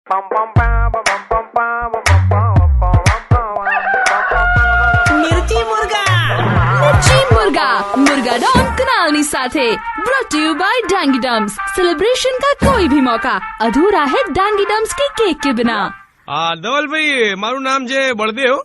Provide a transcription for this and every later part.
મિર્ચી મુર્गा मुर्गा डॉन कुनाल ની સાથે brought to you by Dangi dumps. Celebration का कोई भी मौका अधूरा है डांगी डम्स के केक के बिना। ધવલભાઈ, મારું નામ છે બળદેવ।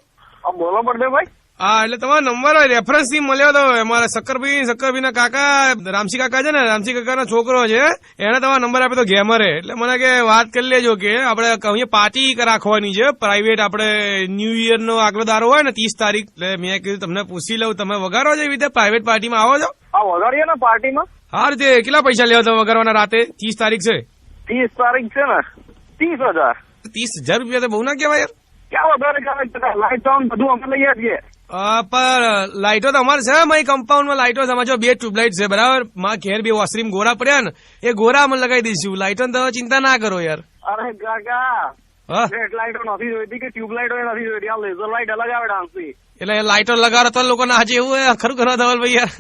બોલો બળદેવભાઈ। હા, એટલે તમારો નંબર રેફરન્સ થી મળ્યો હતો। અમારા શક્કરભાઈ ના કાકા રામસી કાકા છે ને, રામસી કાકાનો છોકરો છે, એને તમારો નંબર આપ્યો તો ગેમરે। એટલે મને કે વાત કરી લેજો કે આપણે અહીંયા પાર્ટી રાખવાની છે પ્રાઇવેટ, આપણે ન્યૂ યર નો આગલો દારો હોય ને 30 તારીખ। એટલે મેં કીધું તમને પૂછી લઉં, તમે વગાડો છો એવી રીતે પ્રાઇવેટ પાર્ટીમાં આવો છો? હા, વગાડીએ ને પાર્ટીમાં। હા, રીતે કેટલા પૈસા લેવા તમે વગાડવાના રાતે? 30 તારીખ છે। 30 તારીખ છે ને 30,000। 30,000 રૂપિયા તો બહુ ના કહેવાય યાર। ક્યાં વધારે કહેવાય? લાઈટ સાઉન્ડ બધું અમે લઈએ છીએ। પર લાઈટો તો અમારે છે, મારી કમ્પાઉન્ડમાં લાઈટો છે। અમારે જો 2 ટ્યુબલાઇટ છે, બરાબર। મારા ઘેર 2 વોશરૂમ ગોરા પડ્યા ને, એ ગોરા અમે લગાવી દઈશું। લાઈટો તમે ચિંતા ના કરો યાર। અરે કાકા, સ્ટ્રીટ લાઈટો નથી જોઈતી કે ટ્યુબ લાઈટો નથી જોઈતી, આ લેઝર લાઈટ અલગ આવે ડાન્સની। એટલે લાઈટો લગાડો તો લોકો નાચે, એવું ખરું કરો ધવલભાઈ યાર।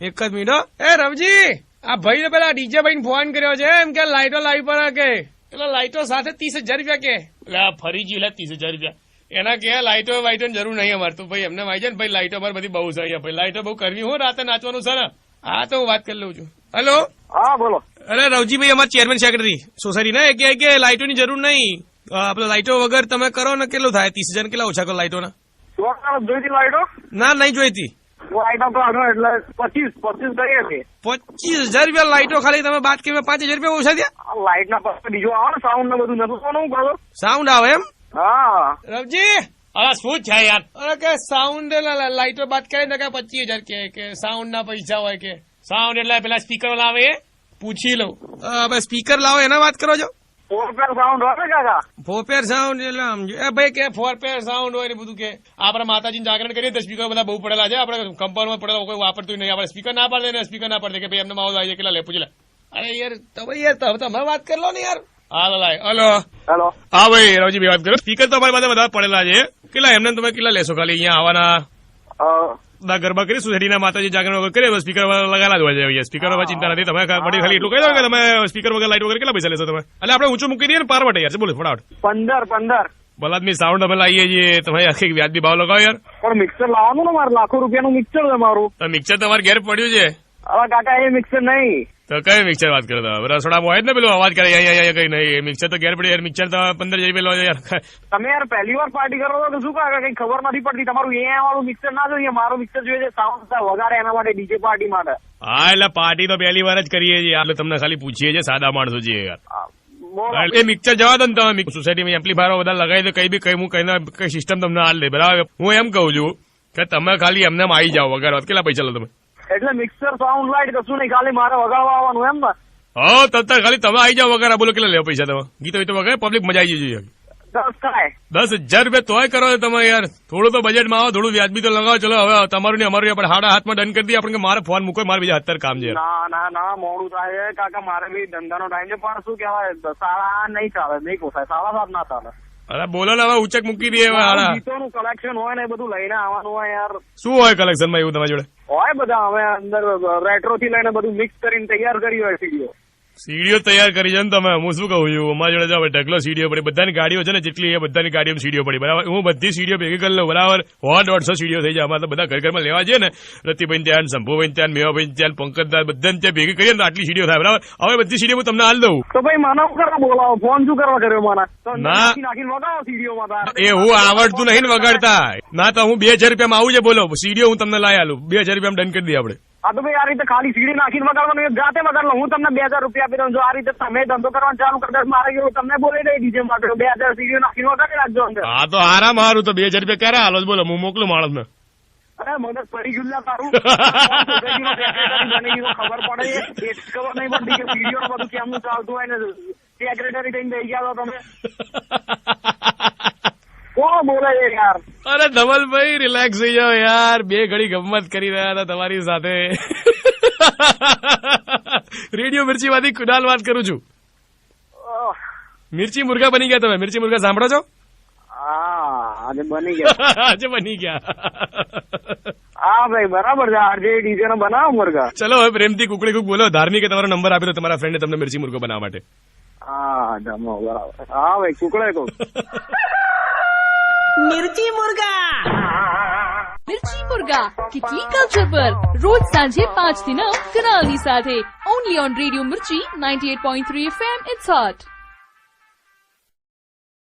એક જ મિનિટ, એ રવજી, આ ભાઈ પેલા ડીજે ભાઈ ફોન કર્યો છે, એમ કે લાઈટો લાવી પડે કે, એટલે લાઈટો સાથે 30,000 રૂપિયા કે। એટલે ફરી ગયું 30,000 રૂપિયા એના કે લાઈટો વાઈટો જરૂર નહીં અમારે તો ભાઈ, એમને વાંચે ને ભાઈ લાઈટો અમારે બધી બહુ છે અહીંયા ભાઈ, લાઈટો બહુ કરવી હોય, રાતે નાચવાનું છે ને। હા, તો હું વાત કરી લઉં છું। હેલો, હા બોલો। અરે રવજીભાઈ, અમારા ચેરમેન સેક્રેટરી સોસાયટી ને કે લાઈટોની જરૂર નહીં, આપડે લાઈટો વગર તમે કરો ને કેટલું થાય? 30,000 કેટલા ઓછા કરો લાઈટોના? જોઈતી લાઈટો? ના, નહીં જોઈતી લાઈટો તો એટલે 25 કરીએ છીએ। 25,000 રૂપિયા લાઈટો ખાલી તમે બાદ કે 5,000 રૂપિયા ઓછા થયા? લાઈટ ના પાસે બીજું આવે ને, સાઉન્ડ ને બધું નથી કરો? સાઉન્ડ આવે એમ? હા રવજી, અરે શું છે યાર? અરે કે સાઉન્ડ લાઈટો બાદ કરે ને કે 25,000 કે સાઉન્ડ ના પૈસા હોય કે? સાઉન્ડ એટલે પેલા સ્પીકર લાવે એ પૂછી લઉં। સ્પીકર લાવો એના વાત કરો છો? 4 સાઉન્ડ હોય ને કાકા? 4 સાઉન્ડ એટલે સમજો એ ભાઈ કે 4 સાઉન્ડ હોય ને બધું કે આપડે માતાજીને જાગરણ કરીએ તો સ્પીકર બધા બહુ પડેલા છે, આપડે કમ્પાઉન્ડમાં પડેલા કોઈ વાપરતું નહીં, આપડે સ્પીકર ના પાડે ને સ્પીકર ના પડે કે ભાઈ એમને માવો આવી કેટલા લે પૂછી લે। અરે યાર તમે વાત કરી લો ને યાર। હાલો લાય, હલો હા ભાઈ રવજી વાત કરો। સ્પીકર તો અમારી પાસે બધા પડેલા છે, કેટલા એમને તમે કેટલા લેશો? ખાલી અહીંયા આવવાના ગરબા કરી સોસાયટીના માતાજી જાગરણ વગર કરીએ સ્પીકર લગાવેલા જ હોય છે, સ્પીકર વગર ચિંતા નથી। તમે ખાલી એટલું કહી દો કે તમે સ્પીકર વગર લાઈટ વગર કેટલા પૈસા લેશો તમે? એટલે આપણે ઊંચું મૂકી દઈએ ને પાર માટે યાર, બોલો ફટાફટ। 15 બલાદમી સાઉન્ડ અમે લાવીએ છીએ, તમે આખી વ્યાજબી ભાવ લગાવો યાર। પણ મિક્સર લાવવાનું ને મારે, લાખો રૂપિયાનું મિક્સર છે મારું। તો મિક્સર તમારે ઘેર પડ્યું છે? હવે કાકા એ મિક્સર નહીં તો કઈ મિક્સર વાત કરો? રસોડામાં હોય ને પેલો અવાજ કરે અહીંયા કઈ નહીં, મિક્સર તો ઘેર પડ્યું યાર। મિક્સર તો 15,000 રૂપિયા લો યાર। તમે યાર પહેલી વાર પાર્ટી કરો તો શું કાકા કઈ ખબર નથી પડતી? તમારું એ વાળું મિક્સર ના જોઈએ, મારું મિક્સર જોઈએ છે સાઉન્ડ વગાડે એના માટે, ડીજે પાર્ટી માટે। હા, એટલે પાર્ટી તો પહેલી વાર જ કરીએ છીએ, એટલે તમને ખાલી પૂછીએ છીએ, સાદા માણસો છીએ યાર। એ મિક્સર જવા દો ને તમે, સોસાયટીમાં એમ્પ્લીફાયર બધા લગાવી દો, કઈ બી કઈ હું કઈ સિસ્ટમ તમને હાલ દે, બરાબર? હું એમ કઉ છું કે તમે ખાલી એમને આવી જાઓ વગાડવા, કેટલા પૈસા લો તમે? એટલે મિક્સર સાઉન્ડ લાઈટ કશું નહીં, ખાલી મારે વગાડવા આવવાનું એમ ને? હા, તત્તર ખાલી તમે આવી જાઓ વગાડવા, બોલો કેટલા લેવો પૈસા તમે? ગીતો ગીતો વગાડે પબ્લિક મજા આવી જોઈએ। 10,000 રૂપિયા તોય કરો તમે યાર, થોડું તો બજેટમાં આવો, થોડું વ્યાજબી તો લગાવો। ચલો હવે તમારું ને અમારું આપણે હાડા હાથમાં ડન કરી દઈએ આપણે, કે મારે ફોન મૂકો, મારે બીજા 70 કામ છે। ના મોડું થાય કાકા, મારે બી ધંધાનો ટાઈમ છે, પણ શું કહેવાય 7:30 નહીં ચાલે, નહીં પોસાય, 7:30 ના ચાલે। અરે બોલો ને હવે ઉચક મૂકી દઈએ હવે। ગીતોનું કલેક્શન હોય ને એ બધું લઈને આવવાનું હોય યાર। શું હોય કલેક્શનમાં એવું તમારી જોડે? હોય બધા, હવે અંદર રેટ્રો થી લઈને બધું મિક્સ કરીને તૈયાર કરી હોય સીડીઓ તૈયાર કરી છે ને તમે? હું શું કહું છું, અમારી જોડે જો ઢગલો સીડીઓ પડી, બધાની ગાડીઓ છે ને જેટલી, એ બધાની ગાડીઓમાં સીડીઓ પડી, બરાબર? હું બધી સીડીઓ ભેગી કરી લઉં, બરાબર? 150 સીડીઓ થઈ જાય અમારે તો, બધા ઘરમાં લેવા છે ને, રતિભાઈ ત્યાં, શંભુભાઈ ત્યાં, મેવાભાઈ ત્યાં, પંકજદાર બધાને ત્યાં ભેગી કરીએ ને આટલી સીડીઓ થાય, બરાબર? હવે બધી સીડીઓ હું તમને હાલ દઉં। તો ભાઈ મને કરવા બોલાવો, ફોન શું કરવા કર્યો મને? નાખીને વગાડો સીડીઓમાં। એ હું આવડતું નહીં ને વગાડતા, ના તો હું 2,000 રૂપિયામાં આવું છે, બોલો સીડીઓ હું તમને લાવી આલું, 2,000 રૂપિયામાં ડન કરી દઈએ આપણે। હા તો ભાઈ આ રીતે ખાલી સીડી નાખીને વગાડવાનું, જાતે વગાડ લો, હું તમને 2,000 રૂપિયા આપી દઉં। જો આ રીતે તમે ધંધો કરવાનું ચાલુ કરી મારે એવું તમને બોલી દઈ ડીજે માટે 2,000 સીડીઓ નાખીને વગાડી રાખજો અંદર। હા તો આરામ હારું, તો 2,000 રૂપિયા ક્યારે હાલો બોલો, હું મોકલું માણસ ને। અરે મદદ પડી ગયું ના તારું, ખબર પડે ખબર નહીં પડતી કે સીડીઓ બધું કેમનું ચાલતું હોય ને, સેક્રેટરી થઈને દઈ ગયા તમે। કોણ બોલે છે યાર? અરે ધવલભાઈ રિલેક્સ થઈ જાઓ યાર, 2 ઘડી ગમત કરી રહ્યા હતા તમારી સાથે। રેડિયો મિર્ચી માંથી કુનાલ વાત કરું છું। મિર્ચી મુર્ગા બની ગયા તમે? મિર્ચી મુર્ગા સાંભળો છો? આજે બની ગયા। આજે બની ગયા? હા ભાઈ બરાબર છે, આજે ડીજે નો બનાવો મુર્ગા। ચલો હવે પ્રેમથી કુકડી કુક બોલો, ધાર્મિક તમારો નંબર આપ્યો તમારા ફ્રેન્ડે તમને મિર્ચી મુર્ગો બનાવવા માટે। હા જમો બરાબર. હા ભાઈ કુકડે કહું. मिर्ची मुर्गा મિર્ચી મુર્ગા કિટલી કલ્ચર પર રોજ સાંજે 5 થી 9 કનાલની સાથે only on radio Mirchi 98.3 FM. It's hot.